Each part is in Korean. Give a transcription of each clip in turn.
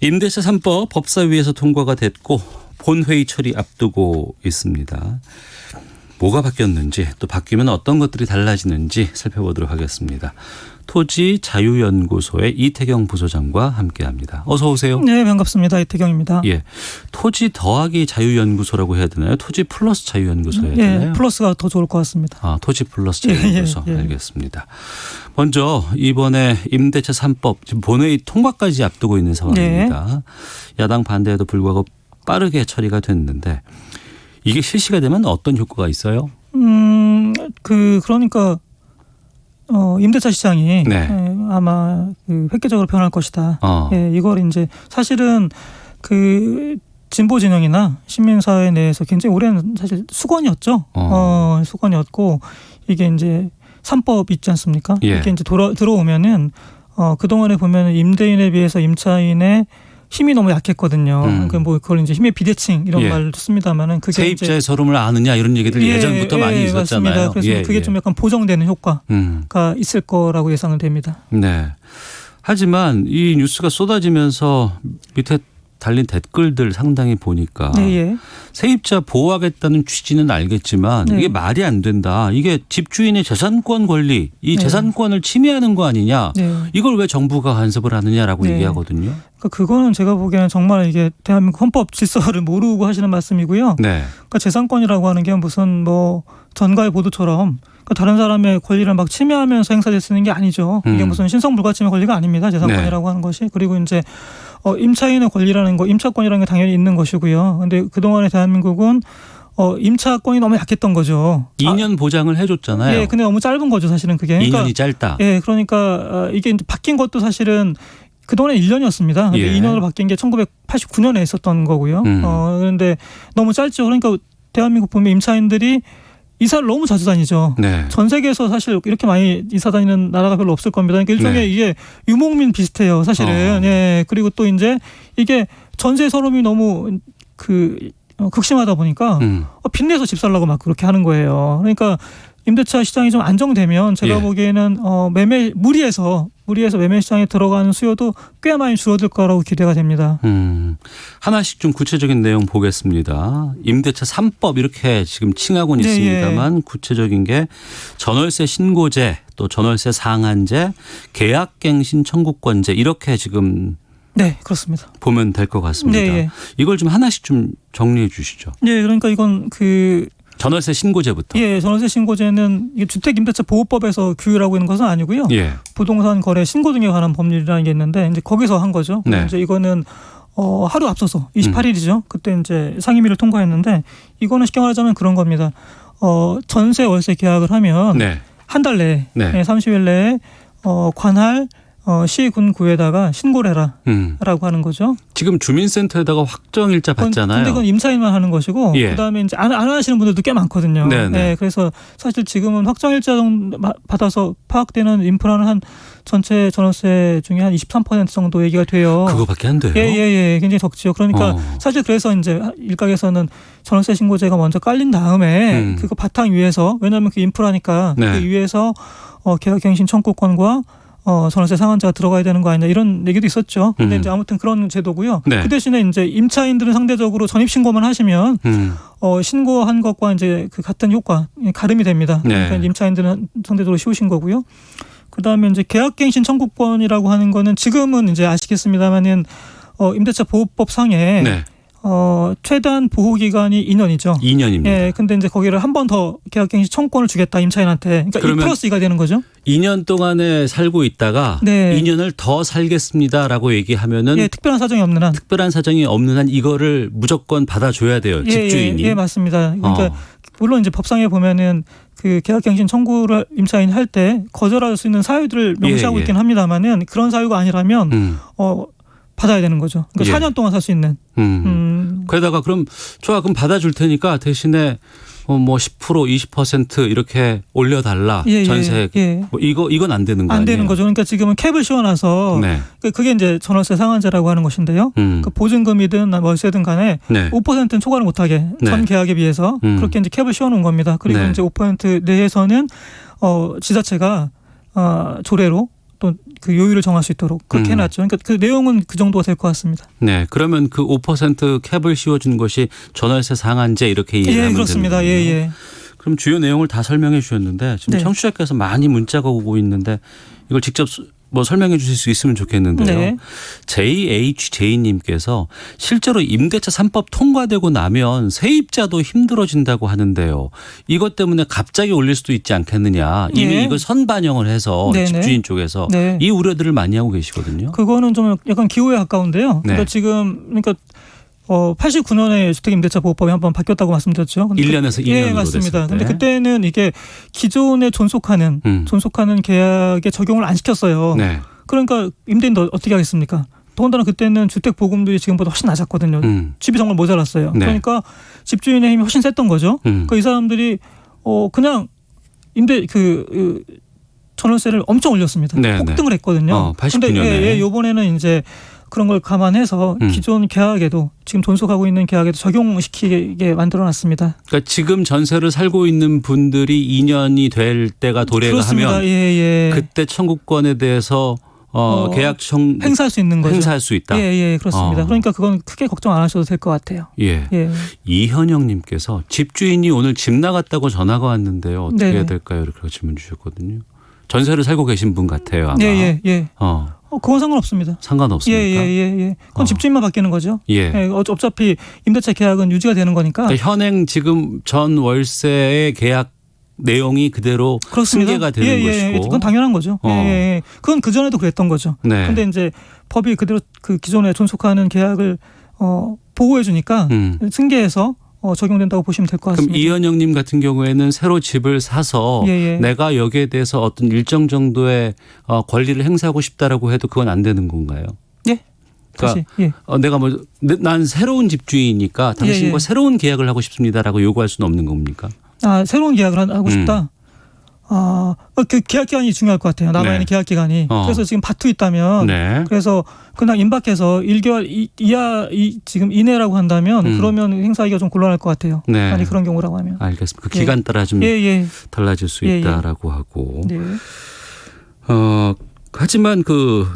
임대차 3법 법사위에서 통과가 됐고 본회의 처리 앞두고 있습니다. 뭐가 바뀌었는지 또 바뀌면 어떤 것들이 달라지는지 살펴보도록 하겠습니다. 토지자유연구소의 이태경 부소장과 함께합니다. 어서 오세요. 네, 반갑습니다. 이태경입니다. 예, 토지 더하기 자유연구소라고 해야 되나요? 토지 플러스 자유연구소 해야 되나요? 플러스가 더 좋을 것 같습니다. 아, 토지 플러스 자유연구소. 알겠습니다. 먼저 이번에 임대차 3법 지금 본회의 통과까지 앞두고 있는 상황입니다. 야당 반대에도 불구하고 빠르게 처리가 됐는데 이게 실시가 되면 어떤 효과가 있어요? 그러니까 임대차 시장이 아마 획기적으로 변할 것이다. 이걸 이제 사실은 진보 진영이나 시민사회 내에서 굉장히 오랜 사실 수건이었죠. 수건이었고 이게 이제 3법 있지 않습니까? 이게 이제 들어오면은 그동안에 보면 임대인에 비해서 임차인의 힘이 너무 약했거든요. 그러니까 뭐 그걸 이제 힘의 비대칭 이런 말을 씁니다만은 그게 세입자의 서름을 아느냐 이런 얘기들 예전부터 많이 있었잖아요. 맞습니다. 그래서 그게 좀 약간 보정되는 효과가 있을 거라고 예상은 됩니다. 네. 하지만 이 뉴스가 쏟아지면서 밑에 달린 댓글들 상당히 보니까 세입자 보호하겠다는 취지는 알겠지만 이게 말이 안 된다. 이게 집주인의 재산권 권리, 이 재산권을 침해하는 거 아니냐. 이걸 왜 정부가 간섭을 하느냐라고 얘기하거든요. 그거는 제가 보기에는 정말 이게 대한민국 헌법 질서를 모르고 하시는 말씀이고요. 그러니까 재산권이라고 하는 게 무슨 뭐 전가의 보도처럼 다른 사람의 권리를 막 침해하면서 행사될 수 있는 게 아니죠. 이게 무슨 신성불가침의 권리가 아닙니다. 재산권이라고 하는 것이. 그리고 이제 임차인의 권리라는 거, 임차권이라는 게 당연히 있는 것이고요. 그런데 그동안에 대한민국은 임차권이 너무 약했던 거죠. 2년 보장을 해줬잖아요. 근데 너무 짧은 거죠, 사실은 그게. 2년이 짧다. 그러니까 이게 이제 바뀐 것도 사실은 그동안에 1년이었습니다. 근데 2년으로 바뀐 게 1989년에 있었던 거고요. 그런데 너무 짧죠. 그러니까 대한민국 보면 임차인들이 이사를 너무 자주 다니죠. 전 세계에서 사실 이렇게 많이 이사 다니는 나라가 별로 없을 겁니다. 그러니까 일종의 이게 유목민 비슷해요, 사실은. 그리고 또 이제 이게 전세 서름이 너무 극심하다 보니까 빚내서 집 살라고 막 그렇게 하는 거예요. 그러니까 임대차 시장이 좀 안정되면 제가 보기에는 무리해서 매매 시장에 들어가는 수요도 꽤 많이 줄어들 거라고 기대가 됩니다. 하나씩 좀 구체적인 내용 보겠습니다. 임대차 3법 이렇게 지금 칭하고는 있습니다만 구체적인 게 전월세 신고제, 또 전월세 상한제, 계약갱신 청구권제 이렇게 지금 그렇습니다. 보면 될 것 같습니다. 이걸 좀 하나씩 좀 정리해 주시죠. 그러니까 이건 전월세 신고제부터. 전월세 신고제는 주택임대차 보호법에서 규율하고 있는 것은 아니고요. 부동산 거래 신고 등에 관한 법률이라는 게 있는데 이제 거기서 한 거죠. 이제 이거는 하루 앞서서 28일이죠. 그때 이제 상임위를 통과했는데 이거는 쉽게 말하자면 그런 겁니다. 전세 월세 계약을 하면 한 달 내에 30일 내에 관할 시군구에다가 신고를 해라라고 하는 거죠. 지금 주민센터에다가 확정일자 받잖아요. 근데 그건 임차인만 하는 것이고 그다음에 이제 안 하시는 분들도 꽤 많거든요. 그래서 사실 지금은 확정일자 정도 받아서 파악되는 인프라는 한 전체 전월세 중에 한 23% 정도 얘기가 돼요. 그거밖에 안 돼요? 굉장히 적죠. 그러니까 사실 그래서 이제 일각에서는 전월세 신고제가 먼저 깔린 다음에 그거 바탕 위에서 왜냐하면 그 인프라니까 그 위에서 계약갱신 청구권과 전월세 상한제가 들어가야 되는 거 아니냐 이런 얘기도 있었죠. 근데 이제 아무튼 그런 제도고요. 그 대신에 이제 임차인들은 상대적으로 전입 신고만 하시면 신고한 것과 이제 그 같은 효과 가름이 됩니다. 그러니까 임차인들은 상대적으로 쉬우신 거고요. 그다음에 이제 계약갱신 청구권이라고 하는 거는 지금은 이제 아시겠습니다만은 임대차 보호법 상에 최단 보호 기간이 2년이죠. 2년입니다. 근데 이제 거기를 한 번 더 계약갱신 청구권을 주겠다 임차인한테. 그러니까 2 플러스 2가 되는 거죠. 2년 동안에 살고 있다가 2년을 더 살겠습니다라고 얘기하면은 특별한 사정이 없는 한 이거를 무조건 받아줘야 돼요. 집주인이. 맞습니다. 그러니까 물론 이제 법상에 보면은 그 계약갱신 청구를 임차인이 할 때 거절할 수 있는 사유들을 명시하고 있긴 합니다만은 그런 사유가 아니라면 받아야 되는 거죠. 그러니까 4년 동안 살 수 있는. 그러다가 그럼 받아줄 테니까 대신에 뭐 10% 20% 이렇게 올려달라 전세. 뭐 이건 안 되는 거 아니에요? 안 되는 거죠. 그러니까 지금은 캡을 씌워놔서 그게 이제 전월세 상한제라고 하는 것인데요. 그 보증금이든 월세든 간에 5%는 초과를 못하게 전 계약에 비해서 그렇게 이제 캡을 씌워놓은 겁니다. 그리고 이제 5% 내에서는 지자체가 조례로 또 그 요율을 정할 수 있도록 그렇게 해놨죠. 그러니까 그 내용은 그 정도가 될 것 같습니다. 네, 그러면 그 5% 캡을 씌워준 것이 전월세 상한제 이렇게 이해하면 되는 그렇습니다. 거예요. 그럼 주요 내용을 다 설명해 주셨는데 지금 청취자께서 많이 문자가 오고 있는데 이걸 직접 뭐 설명해 주실 수 있으면 좋겠는데요. JHJ님께서 실제로 임대차 3법 통과되고 나면 세입자도 힘들어진다고 하는데요. 이것 때문에 갑자기 올릴 수도 있지 않겠느냐. 이미 이걸 선반영을 해서 집주인 쪽에서 이 우려들을 많이 하고 계시거든요. 그거는 좀 약간 기호에 가까운데요. 그러니까 지금 89년에 주택임대차보호법이 한번 바뀌었다고 말씀드렸죠. 1년에서 2년으로 맞습니다. 됐을 때. 근데 그때는 이게 기존에 존속하는 계약에 적용을 안 시켰어요. 그러니까 임대인도 어떻게 하겠습니까? 더군다나 그때는 주택 보금들이 지금보다 훨씬 낮았거든요. 집이 정말 모자랐어요. 그러니까 집주인의 힘이 훨씬 셌던 거죠. 그러니까 이 사람들이 그냥 전월세를 엄청 올렸습니다. 폭등을 했거든요. 89년에. 이번에는 이제 그런 걸 감안해서 기존 계약에도 지금 존속하고 있는 계약에도 적용시키게 만들어놨습니다. 그러니까 지금 전세를 살고 있는 분들이 2년이 될 때가 도래가 하면 그때 청구권에 대해서 계약 행사할 수 있는 거죠. 행사할 수 있다. 그렇습니다. 그러니까 그건 크게 걱정 안 하셔도 될 것 같아요. 이현영님께서 집주인이 오늘 집 나갔다고 전화가 왔는데요. 어떻게 해야 될까요? 이렇게 질문 주셨거든요. 전세를 살고 계신 분 같아요. 아마. 그건 상관없습니다. 상관없습니까? 그건 집주인만 바뀌는 거죠. 어차피 임대차 계약은 유지가 되는 거니까. 그러니까 현행 지금 전 월세의 계약 내용이 그대로 승계가 되는 것이고. 그건 당연한 거죠. 그건 그 전에도 그랬던 거죠. 그런데 이제 법이 그대로 그 기존에 존속하는 계약을 보호해 주니까 승계해서 적용된다고 보시면 될 것 같습니다. 그럼 이현영님 같은 경우에는 새로 집을 사서 내가 여기에 대해서 어떤 일정 정도의 권리를 행사하고 싶다라고 해도 그건 안 되는 건가요? 그러니까 내가 난 새로운 집주인이니까 당신과 새로운 계약을 하고 싶습니다라고 요구할 수는 없는 겁니까? 새로운 계약을 하고 싶다. 그 계약 기간이 중요할 것 같아요. 남아있는 계약 기간이. 그래서 지금 바투 있다면 그래서 그냥 임박해서 1개월 지금 이내라고 한다면 그러면 행사하기가 좀 곤란할 것 같아요. 아니 그런 경우라고 하면. 알겠습니다. 그 기간 따라 좀 달라질 수 있다라고 하고. 하지만 그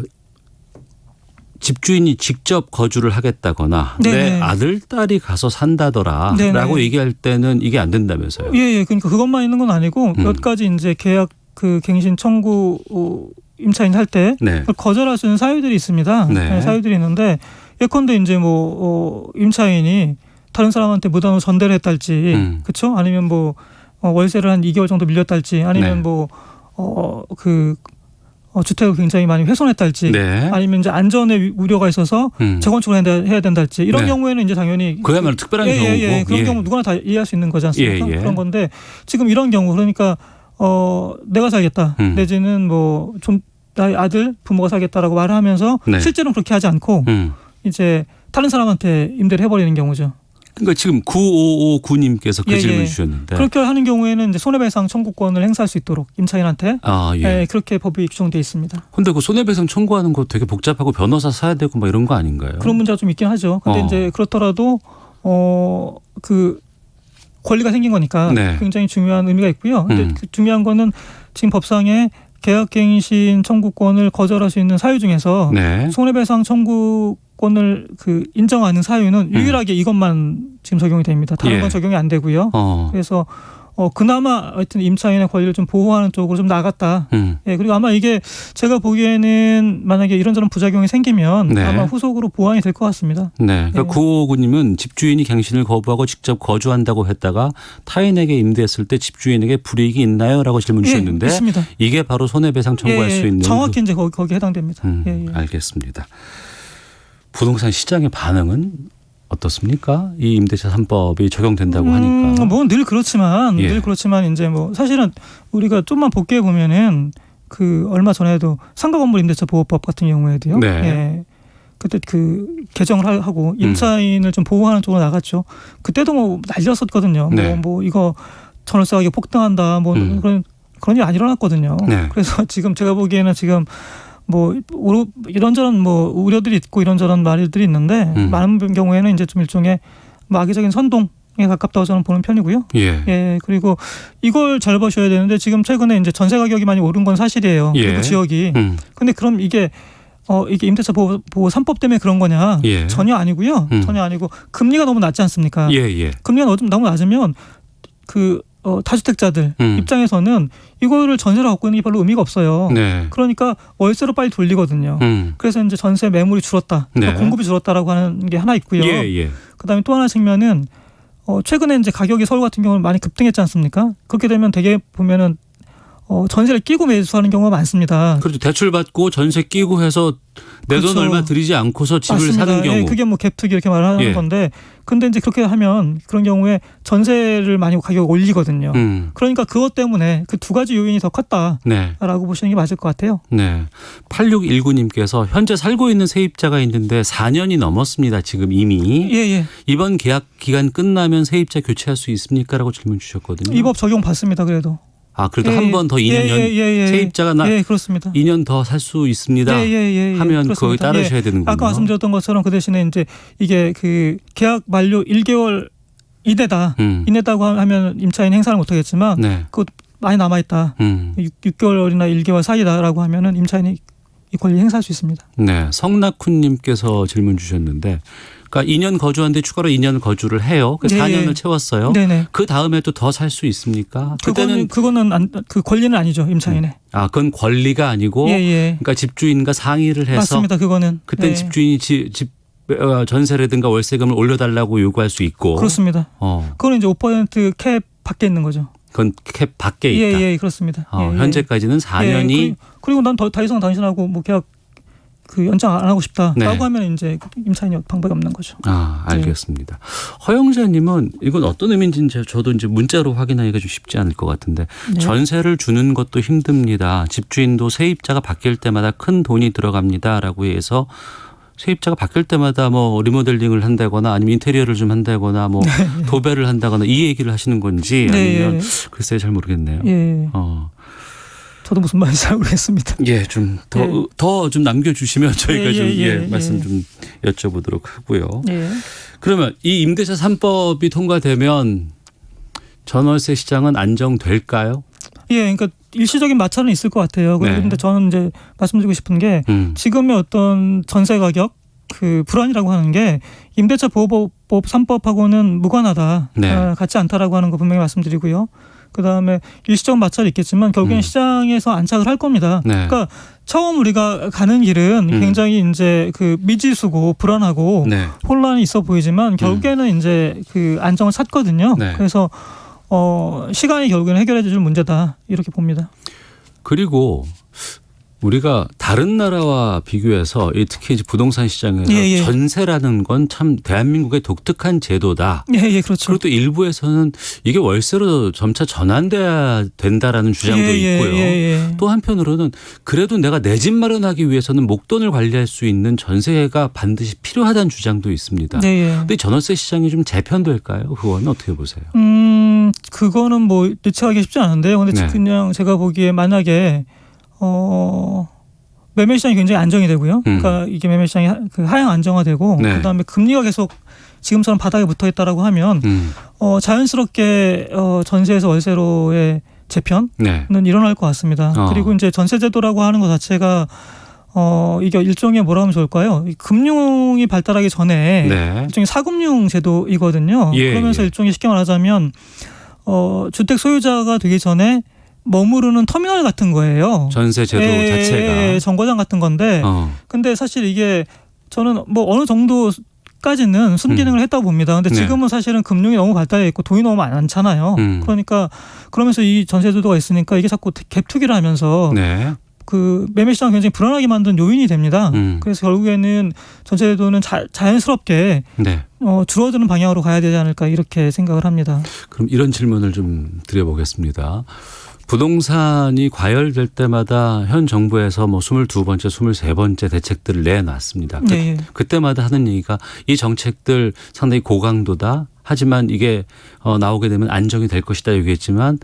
집주인이 직접 거주를 하겠다거나 내 아들, 딸이 가서 산다더라라고 얘기할 때는 이게 안 된다면서요? 그러니까 그것만 있는 건 아니고 몇 가지 이제 계약 갱신 청구 임차인 할 때 거절할 수 있는 사유들이 있습니다. 사유들이 있는데 예컨대 이제 임차인이 다른 사람한테 무단으로 전대를 했달지, 그렇죠? 아니면 월세를 한 2개월 정도 밀렸달지, 아니면 주택을 굉장히 많이 훼손했달지, 아니면 이제 안전에 우려가 있어서 재건축을 해야 된달지, 이런 경우에는 이제 당연히 그야말로 특별한 경우고 그런 경우 누구나 다 이해할 수 있는 거지 않습니까? 그런 건데 지금 이런 경우 그러니까 내가 살겠다 내지는 좀 나의 아들 부모가 살겠다라고 말을 하면서 실제로는 그렇게 하지 않고 이제 다른 사람한테 임대를 해버리는 경우죠. 그러니까 지금 9559님께서 그 질문 주셨는데 그렇게 하는 경우에는 이제 손해배상 청구권을 행사할 수 있도록 임차인한테 그렇게 법이 규정돼 있습니다. 그런데 그 손해배상 청구하는 거 되게 복잡하고 변호사 사야 되고 막 이런 거 아닌가요? 그런 문제가 좀 있긴 하죠. 근데 이제 그렇더라도 그 권리가 생긴 거니까 굉장히 중요한 의미가 있고요. 근데 중요한 거는 지금 법상에 계약갱신 청구권을 거절할 수 있는 사유 중에서 손해배상 청구권을 인정하는 사유는 유일하게 이것만 지금 적용이 됩니다. 다른 건 적용이 안 되고요. 그래서 그나마 하여튼 임차인의 권리를 좀 보호하는 쪽으로 좀 나갔다. 그리고 아마 이게 제가 보기에는 만약에 이런저런 부작용이 생기면 아마 후속으로 보완이 될 것 같습니다. 그러니까 9559님은 집주인이 갱신을 거부하고 직접 거주한다고 했다가 타인에게 임대했을 때 집주인에게 불이익이 있나요? 라고 질문 주셨는데 있습니다. 이게 바로 손해배상 청구할 수 있는. 정확히 이제 거기에 해당됩니다. 알겠습니다. 부동산 시장의 반응은 어떻습니까? 이 임대차 3법이 적용된다고 하니까. 늘 그렇지만 이제 사실은 우리가 좀만 복귀해 보면은 얼마 전에도 상가건물 임대차 보호법 같은 경우에도요. 그때 개정을 하고 임차인을 좀 보호하는 쪽으로 나갔죠. 그때도 난리였었거든요. 이거 전월세 가격이 폭등한다. 그런 일이 안 일어났거든요. 그래서 지금 제가 보기에는 지금 이런저런 우려들이 있고 이런저런 말들이 있는데 많은 경우에는 이제 좀 일종의 악의적인 선동 가깝다고 저는 보는 편이고요. 예. 예. 그리고 이걸 잘 보셔야 되는데 지금 최근에 이제 전세 가격이 많이 오른 건 사실이에요. 예. 그 지역이. 근데 그럼 이게 임대차 보호 3법 때문에 그런 거냐? 예. 전혀 아니고요. 전혀 아니고 금리가 너무 낮지 않습니까? 예. 금리가 너무 낮으면 다주택자들 입장에서는 이거를 전세로 갖고 있는 게 별로 의미가 없어요. 네. 그러니까 월세로 빨리 돌리거든요. 그래서 이제 전세 매물이 줄었다, 네. 공급이 줄었다고 하는 게 하나 있고요. 예. 그다음에 또 하나 측면은 최근에 이제 가격이 서울 같은 경우는 많이 급등했지 않습니까? 그렇게 되면 되게 보면은 전세를 끼고 매수하는 경우가 많습니다. 그렇죠. 대출 받고 전세 끼고 해서 내 돈 그렇죠. 얼마 들이지 않고서 집을 맞습니다. 사는 경우. 예, 그게 뭐 갭투기 이렇게 말하는 예. 건데, 근데 이제 그렇게 하면 그런 경우에 전세를 많이 가격 올리거든요. 그러니까 그것 때문에 그 두 가지 요인이 더 컸다라고 네. 보시는 게 맞을 것 같아요. 네. 8619님께서 현재 살고 있는 세입자가 있는데 4년이 넘었습니다. 지금 이미. 예. 이번 계약 기간 끝나면 세입자 교체할 수 있습니까?라고 질문 주셨거든요. 이 법 적용 받습니다. 그래도. 그래도 한 번 더 2년 세입자가 그렇습니다. 2년 더 살 수 있습니다. 하면 그렇습니다. 거기 따르셔야 되는군요. 아까 말씀드렸던 것처럼 그 대신에 이제 이게 그 계약 만료 1개월 이내다고 하면 임차인 행사를 못 하겠지만 네. 그것 많이 남아 있다. 6개월이나 1개월 사이다라고 하면은 임차인이 이 권리 행사할 수 있습니다. 네. 성낙훈님께서 질문 주셨는데, 그러니까 2년 거주하는데 추가로 2년 거주를 해요. 4년을 채웠어요. 네네. 그 다음에 또 더 살 수 있습니까? 그거는 그 권리는 아니죠, 임차인의. 그건 권리가 아니고, 그러니까 집주인과 상의를 해서 맞습니다. 그거는. 그땐 집주인이 전세라든가 월세금을 올려달라고 요구할 수 있고. 그렇습니다. 그거는 이제 5% 캡 밖에 있는 거죠. 그건 캡 밖에 있다. 예, 그렇습니다. 현재까지는 4년이. 그리고 난 더 이상 당신하고 뭐 계약 연장 안 하고 싶다라고 네. 하면 이제 임차인이 방법이 없는 거죠. 알겠습니다. 허영자님은 이건 어떤 의미인지 저도 이제 문자로 확인하기가 좀 쉽지 않을 것 같은데, 전세를 주는 것도 힘듭니다. 집주인도 세입자가 바뀔 때마다 큰 돈이 들어갑니다라고 해서 세입자가 바뀔 때마다 뭐 리모델링을 한다거나 아니면 인테리어를 좀 한다거나 뭐 도배를 한다거나 이 얘기를 하시는 건지 아니면 글쎄 잘 모르겠네요. 저도 무슨 말인지 잘 모르겠습니다. 예, 좀 더 좀 남겨주시면 저희가 말씀 좀 여쭤보도록 하고요. 그러면 이 임대차 3법이 통과되면 전월세 시장은 안정될까요? 그러니까 일시적인 마찰은 있을 것 같아요. 그런데 저는 이제 말씀드리고 싶은 게 지금의 어떤 전세 가격 불안이라고 하는 게 임대차 보호법 3법하고는 무관하다, 같지 않다라고 하는 거 분명히 말씀드리고요. 그다음에 일시적 마찰이 있겠지만 결국엔 시장에서 안착을 할 겁니다. 그러니까 처음 우리가 가는 길은 굉장히 이제 미지수고 불안하고 혼란이 있어 보이지만 결국에는 이제 안정을 찾거든요. 그래서 시간이 결국에는 해결해 줄 문제다 이렇게 봅니다. 그리고 우리가 다른 나라와 비교해서 특히 이제 부동산 시장에서 전세라는 건 참 대한민국의 독특한 제도다. 그렇죠. 그리고 또 일부에서는 이게 월세로 점차 전환돼야 된다라는 주장도 있고요. 또 한편으로는 그래도 내가 내 집 마련하기 위해서는 목돈을 관리할 수 있는 전세가 반드시 필요하다는 주장도 있습니다. 근데 전월세 시장이 좀 재편될까요? 그건 어떻게 보세요? 그거는 뭐 예측하기 쉽지 않은데요. 근데 그냥 제가 보기에 만약에 매매 시장이 굉장히 안정이 되고요. 그러니까 이게 매매 시장이 하향 안정화되고 그다음에 금리가 계속 지금처럼 바닥에 붙어 있다라고 하면 자연스럽게 전세에서 월세로의 재편은 일어날 것 같습니다. 그리고 이제 전세 제도라고 하는 것 자체가 이게 일종의 뭐라 하면 좋을까요? 금융이 발달하기 전에 일종의 사금융 제도이거든요. 그러면서 일종의 쉽게 말하자면 주택 소유자가 되기 전에 머무르는 터미널 같은 거예요. 전세 제도 자체가. 정거장 같은 건데 근데 사실 이게 저는 뭐 어느 정도까지는 순기능을 했다고 봅니다. 근데 지금은 사실은 금융이 너무 발달해 있고 돈이 너무 많잖아요. 그러니까 그러면서 이 전세 제도가 있으니까 이게 자꾸 갭 투기를 하면서 매매 시장을 굉장히 불안하게 만든 요인이 됩니다. 그래서 결국에는 전세 제도는 자연스럽게 줄어드는 방향으로 가야 되지 않을까 이렇게 생각을 합니다. 그럼 이런 질문을 좀 드려보겠습니다. 부동산이 과열될 때마다 현 정부에서 뭐 22번째, 23번째 대책들을 내놨습니다. 그때마다 하는 얘기가 이 정책들 상당히 고강도다. 하지만 이게 나오게 되면 안정이 될 것이다 얘기했지만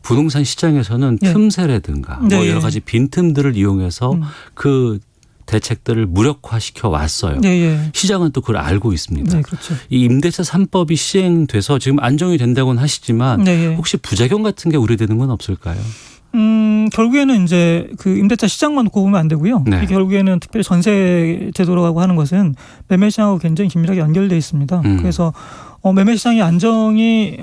부동산 시장에서는 틈새라든가 뭐 여러 가지 빈틈들을 이용해서 그 대책들을 무력화시켜 왔어요. 예, 예. 시장은 또 그걸 알고 있습니다. 네, 그렇죠. 이 임대차 3법이 시행돼서 지금 안정이 된다고는 하시지만 네, 예. 혹시 부작용 같은 게 우려되는 건 없을까요? 결국에는 이제 그 임대차 시장만 놓고 보면 안 되고요. 네. 이게 결국에는 특별히 전세 제도라고 하는 것은 매매 시장하고 굉장히 긴밀하게 연결되어 있습니다. 그래서 매매 시장의 안정이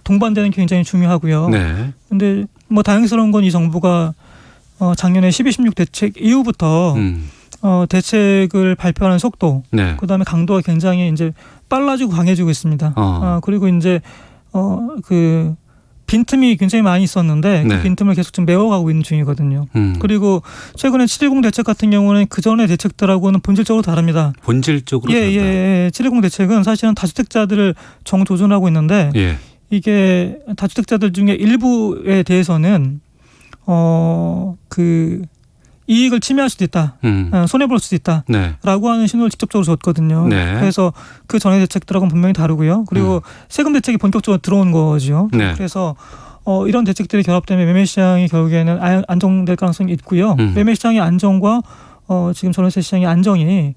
동반되는 게 굉장히 중요하고요. 네. 근데 뭐 다행스러운 건 이 정부가 작년에 12.16 대책 이후부터 대책을 발표하는 속도, 네. 그다음에 강도가 굉장히 이제 빨라지고 강해지고 있습니다. 그리고 이제 그 빈틈이 굉장히 많이 있었는데 네. 그 빈틈을 계속 좀 메워가고 있는 중이거든요. 그리고 최근에 7.10 대책 같은 경우는 그 전의 대책들하고는 본질적으로 다릅니다. 본질적으로 다르다. 예. 7.10 대책은 사실은 다주택자들을 정조준하고 있는데 예. 이게 다주택자들 중에 일부에 대해서는 그 이익을 침해할 수도 있다, 손해볼 수도 있다라고 네. 하는 신호를 직접적으로 줬거든요. 네. 그래서 그 전의 대책들하고는 분명히 다르고요. 그리고 세금 대책이 본격적으로 들어온 거죠. 네. 그래서 이런 대책들이 결합되면 매매 시장이 결국에는 안정될 가능성이 있고요. 매매 시장의 안정과 지금 전월세 시장의 안정이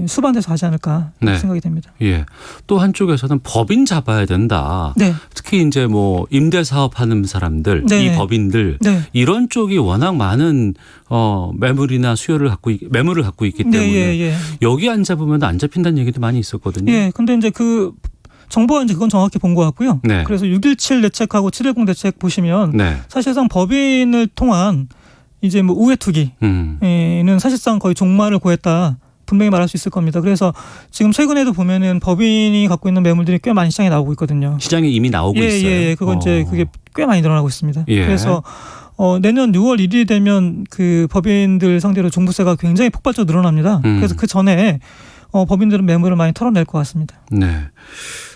수반돼서 하지 않을까 네. 생각이 됩니다. 예. 또 한쪽에서는 법인 잡아야 된다. 네. 특히 이제 뭐 임대 사업하는 사람들, 네. 이 법인들 네. 이런 쪽이 워낙 많은 매물이나 매물을 갖고 있기 때문에 네, 예. 여기 안 잡으면 안 잡힌다는 얘기도 많이 있었거든요. 예. 근데 이제 그 정부가 이제 그건 정확히 본 것 같고요. 네. 그래서 6.17 대책하고 7.10 대책 보시면 네. 사실상 법인을 통한 이제 뭐 우회 투기는 사실상 거의 종말을 고했다. 분명히 말할 수 있을 겁니다. 그래서 지금 최근에도 보면은 법인이 갖고 있는 매물들이 꽤 많이 시장에 나오고 있거든요. 시장에 이미 나오고 있어요. 예. 그건 이제 그게 꽤 많이 늘어나고 있습니다. 예. 그래서 내년 6월 1일이 되면 그 법인들 상대로 종부세가 굉장히 폭발적으로 늘어납니다. 그래서 그 전에 법인들은 매물을 많이 털어낼 것 같습니다. 네.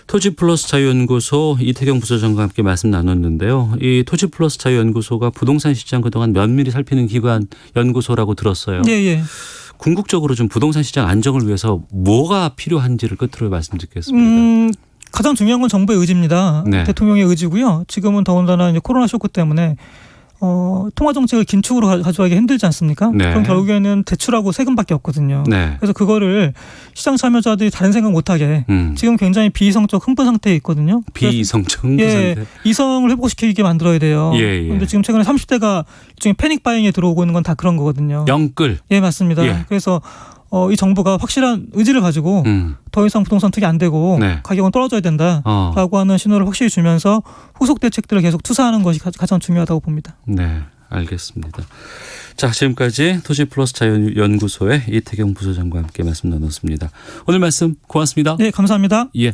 토지플러스 자유연구소 이태경 부소장과 함께 말씀 나눴는데요. 이 토지플러스 자유연구소가 부동산 시장 그동안 면밀히 살피는 기관 연구소라고 들었어요. 예. 궁극적으로 좀 부동산 시장 안정을 위해서 뭐가 필요한지를 끝으로 말씀 듣겠습니다. 가장 중요한 건 정부의 의지입니다. 네. 대통령의 의지고요. 지금은 더군다나 이제 코로나 쇼크 때문에 통화 정책을 긴축으로 가져가기 힘들지 않습니까? 네. 그럼 결국에는 대출하고 세금밖에 없거든요. 네. 그래서 그거를 시장 참여자들이 다른 생각 못하게 지금 굉장히 비이성적 흥분 상태에 있거든요. 비이성적 흥분 상태. 이성을 회복시키게 만들어야 돼요. 그런데 지금 최근에 30대가 일종의 패닉 바잉에 들어오고 있는 건 다 그런 거거든요. 영끌. 예, 맞습니다. 예. 그래서 이 정부가 확실한 의지를 가지고 더 이상 부동산 투기 안 되고 네. 가격은 떨어져야 된다라고 하는 신호를 확실히 주면서 후속 대책들을 계속 투사하는 것이 가장 중요하다고 봅니다. 네, 알겠습니다. 자, 지금까지 토지플러스 자유연구소의 이태경 부소장과 함께 말씀 나눴습니다. 오늘 말씀 고맙습니다. 네, 감사합니다. 예.